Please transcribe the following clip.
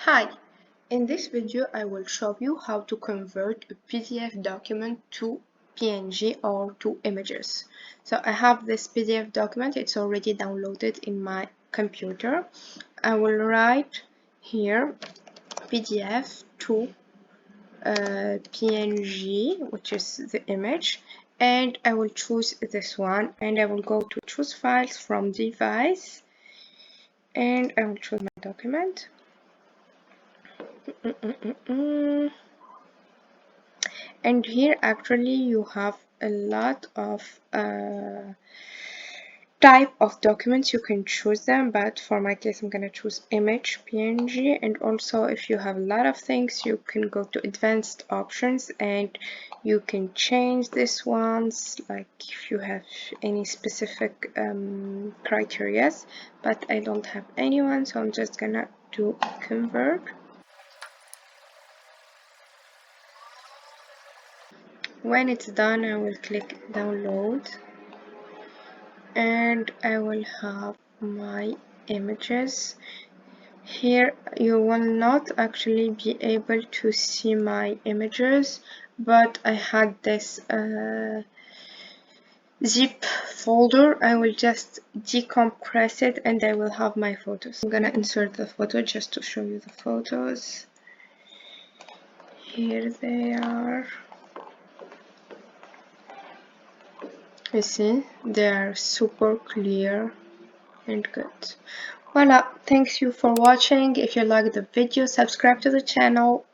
Hi, in this video I will show you how to convert a PDF document to PNG or to images. So I have this PDF document, it's already downloaded in my computer. I will write here PDF to PNG, which is the image, and I will choose this one and I will go to choose files from device and I will choose my document. And here actually you have a lot of type of documents. You can choose them, but for my case I'm gonna choose image PNG. And also if you have a lot of things, you can go to advanced options and you can change this ones, like if you have any specific criteria, but I don't have anyone, so I'm just gonna do convert. When it's done, I will click download and I will have my images. Here you will not actually be able to see my images, but I had this zip folder. I will just decompress it and I will have my photos. I'm gonna insert the photo just to show you the photos. Here they are. You see, they are super clear and good. Voila, thanks you for watching. If you like the video, subscribe to the channel.